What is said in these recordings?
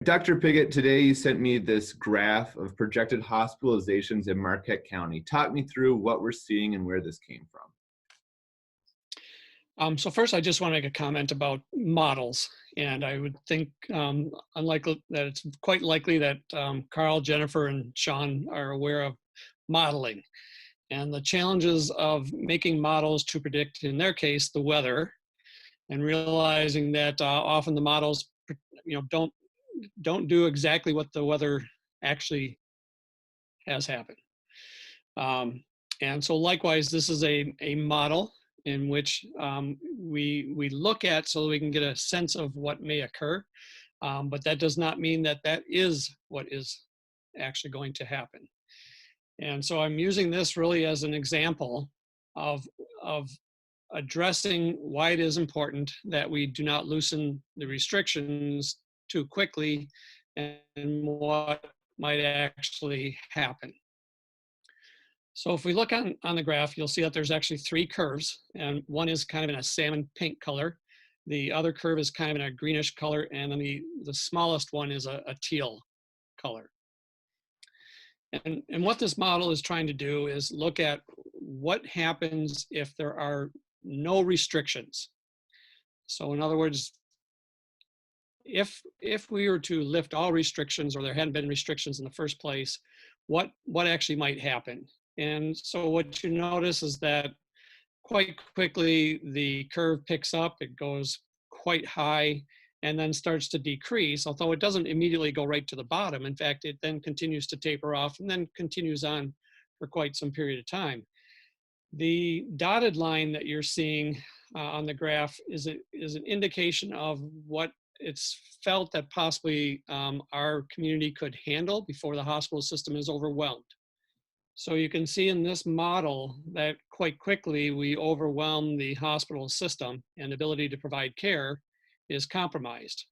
Dr. Piggott, today you sent me this graph of projected hospitalizations in Marquette County. Talk me through what we're seeing and where this came from. So first, I just want to make a comment about models. And I would think unlikely that it's quite likely that Carl, Jennifer, and Sean are aware of modeling and the challenges of making models to predict, in their case, the weather, and realizing that often the models, don't do exactly what the weather actually has happened. And so likewise, this is a model in which we look at so that we can get a sense of what may occur. But that does not mean that that is what is actually going to happen. And so I'm using this really as an example of addressing why it is important that we do not loosen the restrictions too quickly and what might actually happen. So if we look on the graph, you'll see that there's actually three curves, and one is kind of in a salmon pink color. The other curve is kind of in a greenish color, and then the smallest one is a teal color. And what this model is trying to do is look at what happens if there are no restrictions. So in other words, if we were to lift all restrictions, or there hadn't been restrictions in the first place, what actually might happen? And so what you notice is that quite quickly the curve picks up, it goes quite high, and then starts to decrease, although it doesn't immediately go right to the bottom. In fact, it then continues to taper off and then continues on for quite some period of time. The dotted line that you're seeing on the graph is an indication of what it's felt that possibly our community could handle before the hospital system is overwhelmed. So you can see in this model that quite quickly we overwhelm the hospital system, and the ability to provide care is compromised.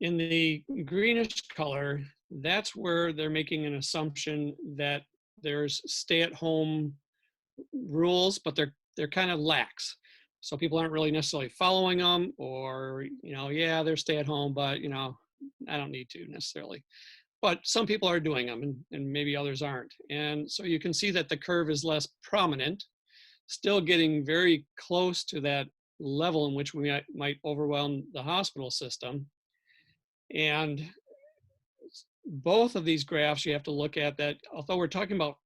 In the greenish color, that's where they're making an assumption that there's stay-at-home rules, but they're kind of lax. So people aren't really necessarily following them, or, yeah, they're stay at home, but, I don't need to necessarily. But some people are doing them, and maybe others aren't. And so you can see that the curve is less prominent, still getting very close to that level in which we might overwhelm the hospital system. And both of these graphs you have to look at that, although we're talking about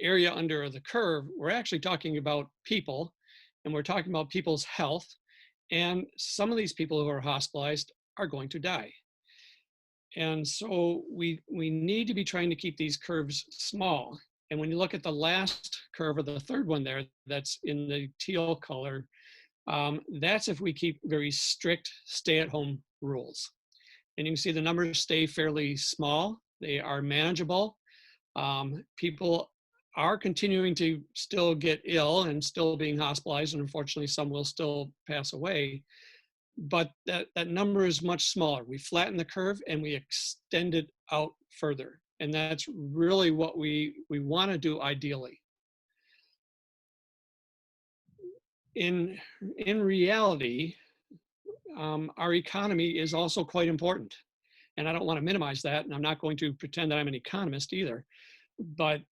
area under the curve, we're actually talking about people, and we're talking about people's health. And some of these people who are hospitalized are going to die. And so we need to be trying to keep these curves small. And when you look at the last curve, or the third one there, that's in the teal color, that's if we keep very strict stay-at-home rules. And you can see the numbers stay fairly small. They are manageable. People are continuing to still get ill and still being hospitalized, and unfortunately some will still pass away. But that number is much smaller. We flatten the curve and we extend it out further. And that's really what we want to do ideally. In reality, our economy is also quite important. And I don't want to minimize that, and I'm not going to pretend that I'm an economist either. But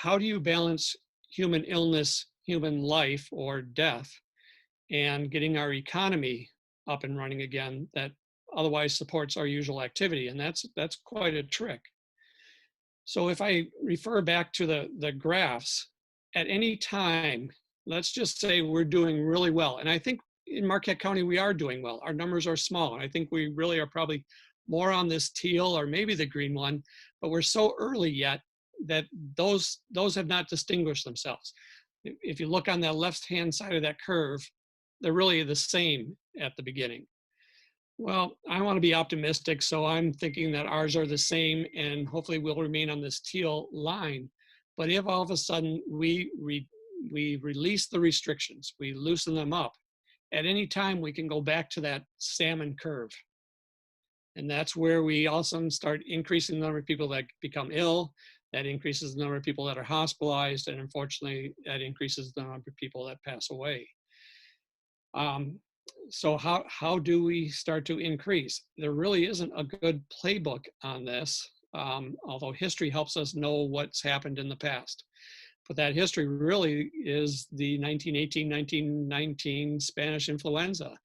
how do you balance human illness, human life, or death, and getting our economy up and running again that otherwise supports our usual activity? And that's quite a trick. So if I refer back to the graphs, at any time, let's just say we're doing really well. And I think in Marquette County, we are doing well. Our numbers are small. And I think we really are probably more on this teal or maybe the green one, but we're so early yet that those have not distinguished themselves. If you look on the left-hand side of that curve, they're really the same at the beginning. Well, I want to be optimistic, so I'm thinking that ours are the same and hopefully will remain on this teal line. But if all of a sudden we release the restrictions, we loosen them up, at any time we can go back to that salmon curve. And that's where we also start increasing the number of people that become ill. That increases the number of people that are hospitalized, and unfortunately, that increases the number of people that pass away. So how do we start to increase? There really isn't a good playbook on this, although history helps us know what's happened in the past. But that history really is the 1918, 1919 Spanish influenza.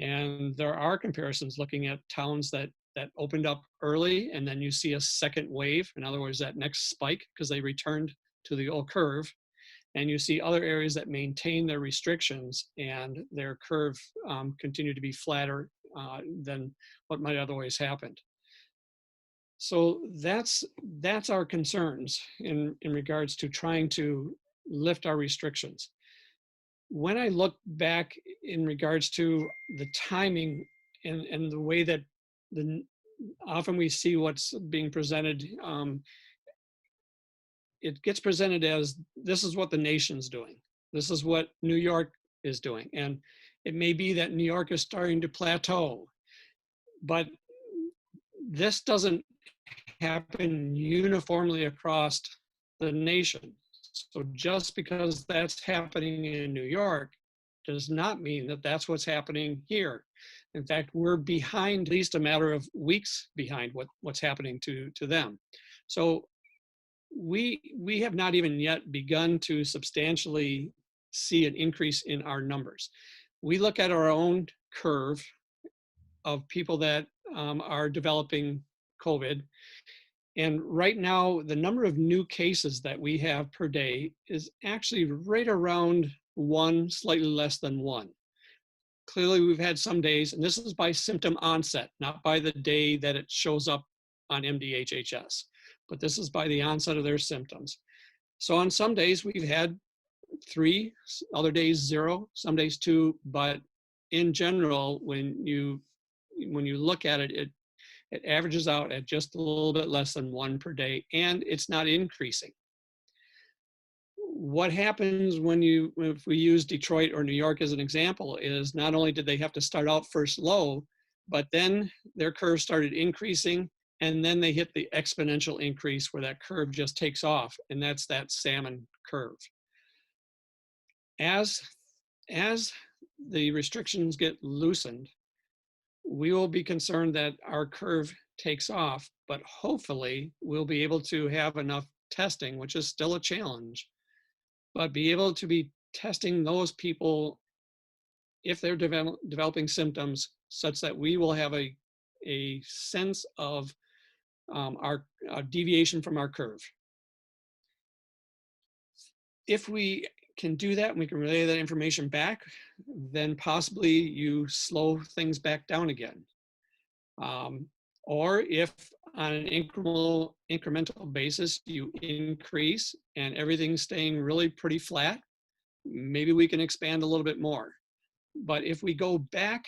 And there are comparisons looking at towns that opened up early, and then you see a second wave. In other words, that next spike, because they returned to the old curve. And you see other areas that maintain their restrictions and their curve continue to be flatter than what might otherwise happen. So that's our concerns in regards to trying to lift our restrictions. When I look back in regards to the timing and the way that often we see what's being presented, it gets presented as this is what the nation's doing. This is what New York is doing. And it may be that New York is starting to plateau, but this doesn't happen uniformly across the nation. So just because that's happening in New York does not mean that that's what's happening here. In fact, we're behind, at least a matter of weeks behind what's happening to them. So we have not even yet begun to substantially see an increase in our numbers. We look at our own curve of people that are developing COVID. And right now, the number of new cases that we have per day is actually right around one, slightly less than one. Clearly, we've had some days, and this is by symptom onset, not by the day that it shows up on MDHHS, but this is by the onset of their symptoms. So on some days, we've had 3, other days 0, some days 2, but in general, when you look at it, it averages out at just a little bit less than 1 per day, and it's not increasing. What happens if we use Detroit or New York as an example is not only did they have to start out first low, but then their curve started increasing, and then they hit the exponential increase where that curve just takes off, and that's that salmon curve. As the restrictions get loosened, we will be concerned that our curve takes off, but hopefully we'll be able to have enough testing, which is still a challenge, but be able to be testing those people if they're developing symptoms such that we will have a sense of our deviation from our curve. If we can do that and we can relay that information back, then possibly you slow things back down again. Or if on an incremental basis you increase and everything's staying really pretty flat, maybe we can expand a little bit more. But if we go back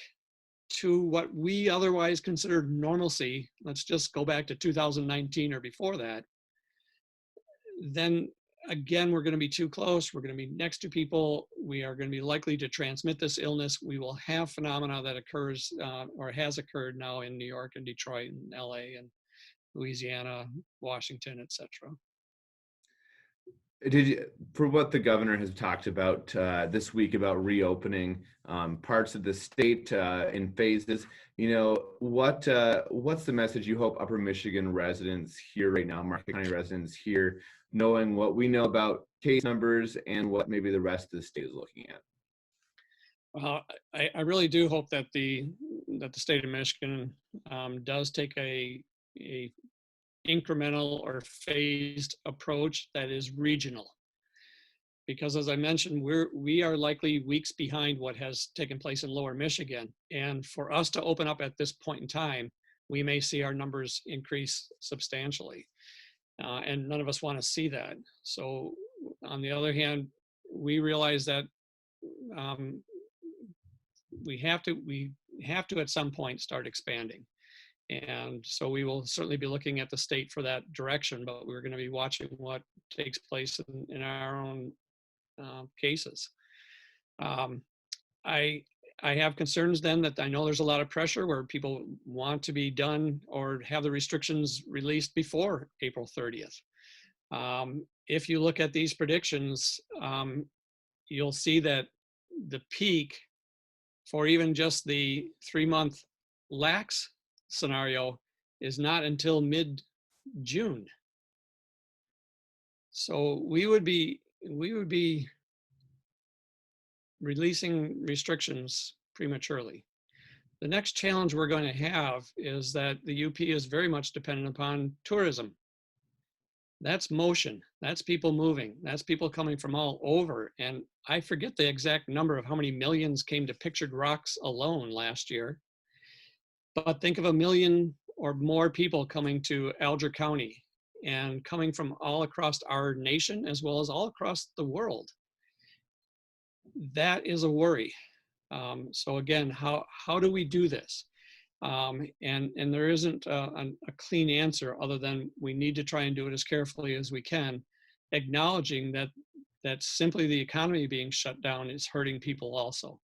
to what we otherwise considered normalcy, let's just go back to 2019 or before that, then again, we're going to be too close. We're going to be next to people. We are going to be likely to transmit this illness. We will have phenomena that occurs or has occurred now in New York and Detroit and LA and Louisiana, Washington, etc. For what the governor has talked about this week about reopening parts of the state in phases, what's the message you hope Upper Michigan residents hear right now, Marquette County residents hear, knowing what we know about case numbers and what maybe the rest of the state is looking at? Well, I really do hope that the state of Michigan does take a incremental or phased approach that is regional, because as I mentioned, we are likely weeks behind what has taken place in Lower Michigan, and for us to open up at this point in time, we may see our numbers increase substantially, and none of us want to see that. So on the other hand, we realize that we have to at some point start expanding. And so we will certainly be looking at the state for that direction, but we're going to be watching what takes place in our own cases. I have concerns then that I know there's a lot of pressure where people want to be done or have the restrictions released before April 30th. If you look at these predictions, you'll see that the peak for even just the 3-month lax scenario is not until mid-June. So we would be releasing restrictions prematurely. The next challenge we're going to have is that the UP is very much dependent upon tourism. That's motion, that's people moving, that's people coming from all over. And I forget the exact number of how many millions came to Pictured Rocks alone last year. But think of 1 million or more people coming to Alger County and coming from all across our nation as well as all across the world. That is a worry. So again, how do we do this? And there isn't a clean answer other than we need to try and do it as carefully as we can, acknowledging that simply the economy being shut down is hurting people also.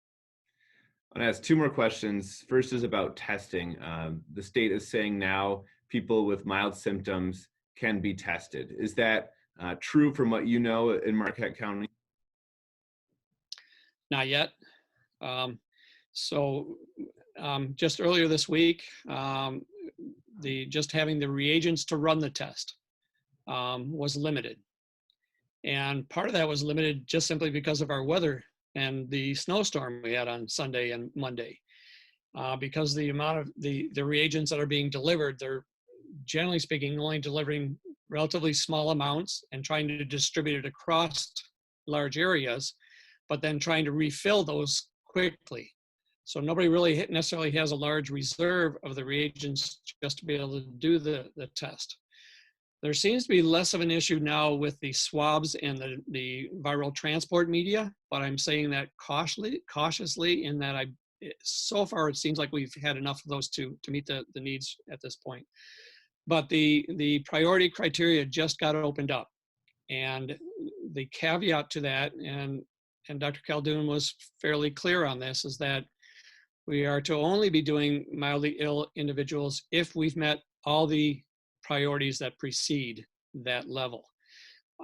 I'm going to ask 2 more questions. First is about testing. The state is saying now people with mild symptoms can be tested. Is that true from what you know in Marquette County? Not yet. Just earlier this week, just having the reagents to run the test was limited. And part of that was limited just simply because of our weather and the snowstorm we had on Sunday and Monday. Because the amount of the reagents that are being delivered, they're generally speaking only delivering relatively small amounts and trying to distribute it across large areas, but then trying to refill those quickly. So nobody really necessarily has a large reserve of the reagents just to be able to do the test. There seems to be less of an issue now with the swabs and the viral transport media, but I'm saying that cautiously in that so far it seems like we've had enough of those to meet the needs at this point. But the priority criteria just got opened up. And the caveat to that, and Dr. Khaldun was fairly clear on this, is that we are to only be doing mildly ill individuals if we've met all the priorities that precede that level.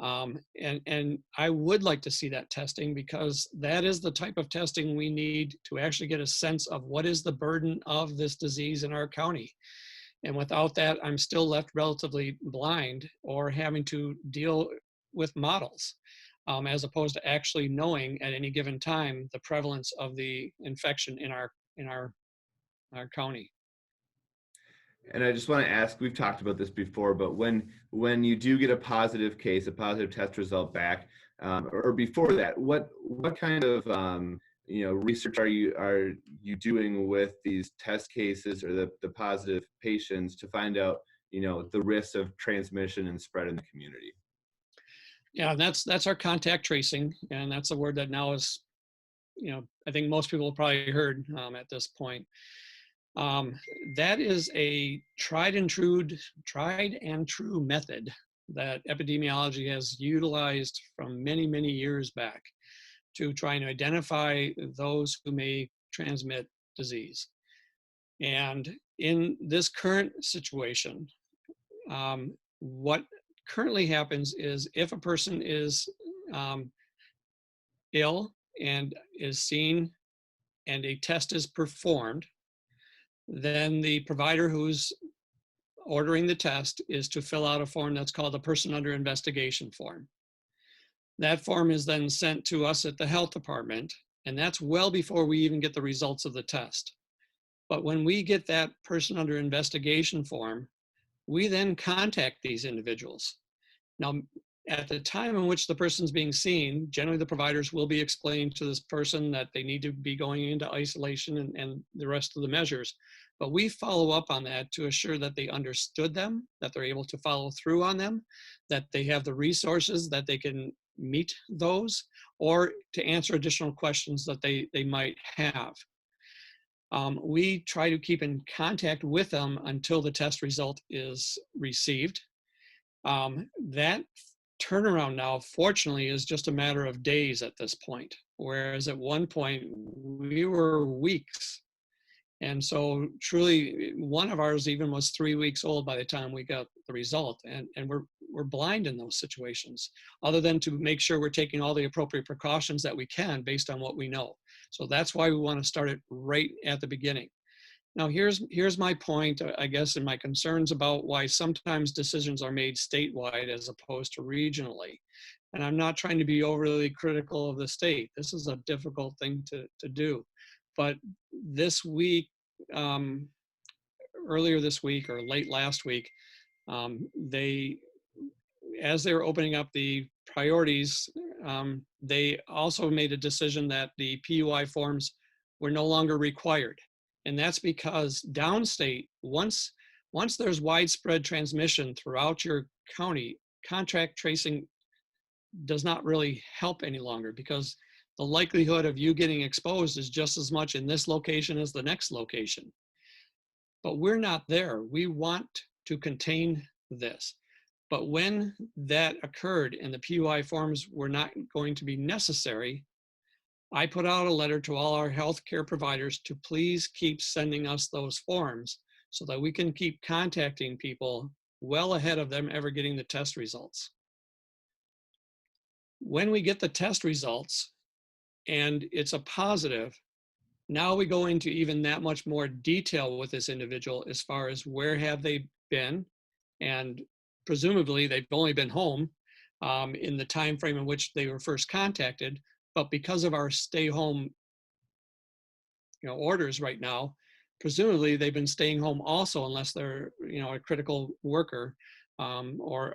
And I would like to see that testing, because that is the type of testing we need to actually get a sense of what is the burden of this disease in our county. And without that, I'm still left relatively blind or having to deal with models, as opposed to actually knowing at any given time the prevalence of the infection in our county. And I just want to ask, we've talked about this before, but when you do get a positive case, a positive test result back, or before that, what kind of research are you doing with these test cases or the positive patients to find out the risks of transmission and spread in the community? Yeah, that's our contact tracing, and that's a word that now is, I think most people have probably heard at this point. That is a tried and true method that epidemiology has utilized from many, many years back to try and identify those who may transmit disease. And in this current situation, what currently happens is if a person is ill and is seen and a test is performed, then the provider who's ordering the test is to fill out a form that's called a person under investigation form. That form is then sent to us at the health department, and that's well before we even get the results of the test. But when we get that person under investigation form, we then contact these individuals. Now, at the time in which the person's being seen, generally the providers will be explaining to this person that they need to be going into isolation and the rest of the measures. But we follow up on that to assure that they understood them, that they're able to follow through on them, that they have the resources that they can meet those, or to answer additional questions that they might have. We try to keep in contact with them until the test result is received. That turnaround now, fortunately, is just a matter of days at this point, whereas at one point we were weeks. And so truly, one of ours even was 3 weeks old by the time we got the result. And we're we're blind in those situations, other than to make sure we're taking all the appropriate precautions that we can based on what we know. So that's why we want to start it right at the beginning. Now, here's my point, I guess, and my concerns about why sometimes decisions are made statewide as opposed to regionally. And I'm not trying to be overly critical of the state. This is a difficult thing to do. But this week, earlier this week or late last week, as they were opening up the priorities, they also made a decision that the PUI forms were no longer required. And that's because downstate, once there's widespread transmission throughout your county, contact tracing does not really help any longer, because the likelihood of you getting exposed is just as much in this location as the next location. But we're not there. We want to contain this. But when that occurred and the PUI forms were not going to be necessary, I put out a letter to all our healthcare providers to please keep sending us those forms so that we can keep contacting people well ahead of them ever getting the test results. When we get the test results and it's a positive, now we go into even that much more detail with this individual as far as where have they been, and presumably they've only been home in the time frame in which they were first contacted. But because of our stay home orders right now, presumably they've been staying home also, unless they're a critical worker or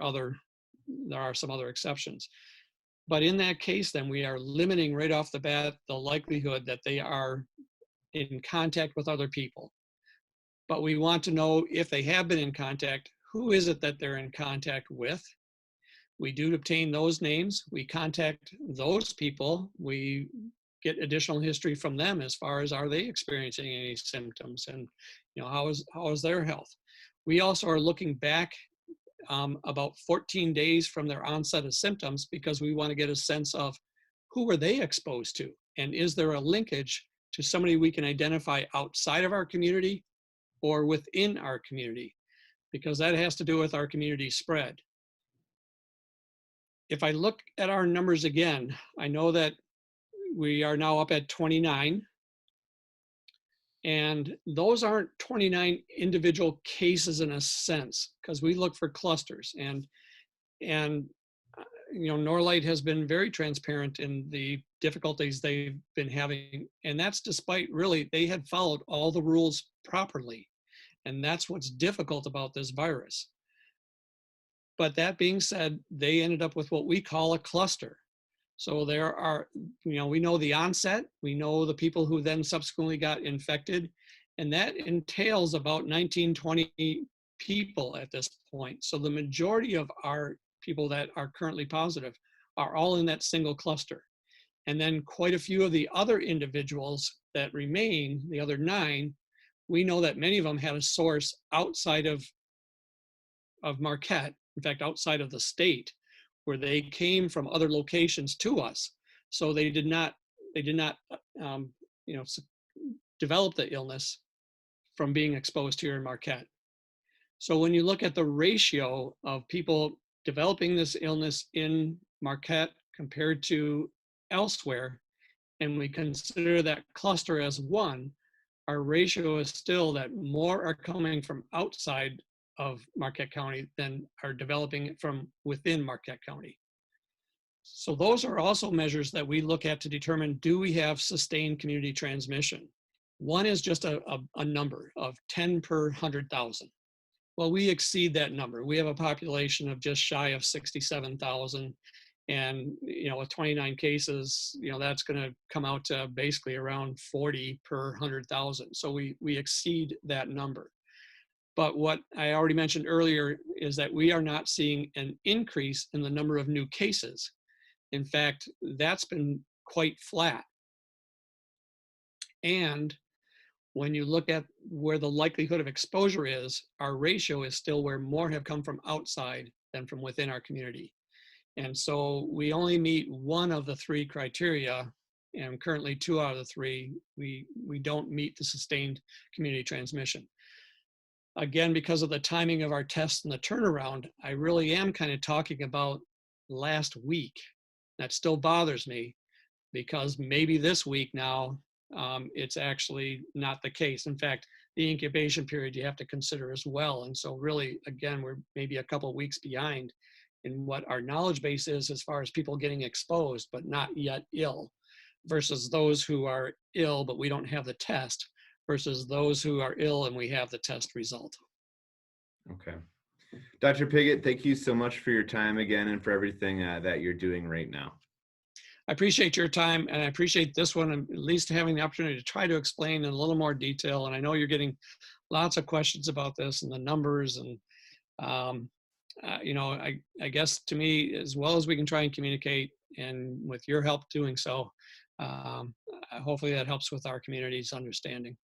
there are some other exceptions. But in that case, then we are limiting right off the bat the likelihood that they are in contact with other people. But we want to know, if they have been in contact, who is it that they're in contact with? We do obtain those names. We contact those people. We get additional history from them as far as, are they experiencing any symptoms, and how is their health? We also are looking back about 14 days from their onset of symptoms, because we want to get a sense of who were they exposed to, and is there a linkage to somebody we can identify outside of our community or within our community, because that has to do with our community spread. If I look at our numbers again, I know that we are now up at 29, and those aren't 29 individual cases in a sense, because we look for clusters, and Norlight has been very transparent in the difficulties they've been having, and that's despite really they had followed all the rules properly, and that's what's difficult about this virus. But that being said, they ended up with what we call a cluster. So there are, we know the onset, we know the people who then subsequently got infected, and that entails about 19, 20 people at this point. So the majority of our people that are currently positive are all in that single cluster. And then quite a few of the other individuals that remain, the other 9, we know that many of them had a source outside of Marquette, in fact, outside of the state, where they came from other locations to us. So they did not develop the illness from being exposed here in Marquette. So when you look at the ratio of people developing this illness in Marquette compared to elsewhere, and we consider that cluster as 1, our ratio is still that more are coming from outside of Marquette County than are developing it from within Marquette County. So those are also measures that we look at to determine, do we have sustained community transmission? One is just a number of 10 per 100,000. Well, we exceed that number. We have a population of just shy of 67,000, and with 29 cases, that's going to come out to basically around 40 per 100,000. So we exceed that number. But what I already mentioned earlier is that we are not seeing an increase in the number of new cases. In fact, that's been quite flat. And when you look at where the likelihood of exposure is, our ratio is still where more have come from outside than from within our community. And so we only meet one of the 3 criteria, and currently 2 out of the 3, we don't meet the sustained community transmission. again, because of the timing of our tests and the turnaround, I really am kind of talking about last week. That still bothers me because maybe this week now, it's actually not the case. In fact, the incubation period you have to consider as well. And so really, again, we're maybe a couple of weeks behind in what our knowledge base is as far as people getting exposed, but not yet ill, versus those who are ill, but we don't have the test, versus those who are ill and we have the test result. Okay. Dr. Piggott, thank you so much for your time again and for everything that you're doing right now. I appreciate your time, and I appreciate this one, at least having the opportunity to try to explain in a little more detail. And I know you're getting lots of questions about this and the numbers, and I guess to me, as well as we can try and communicate, and with your help doing so, hopefully that helps with our community's understanding.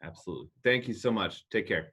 Absolutely. Thank you so much. Take care.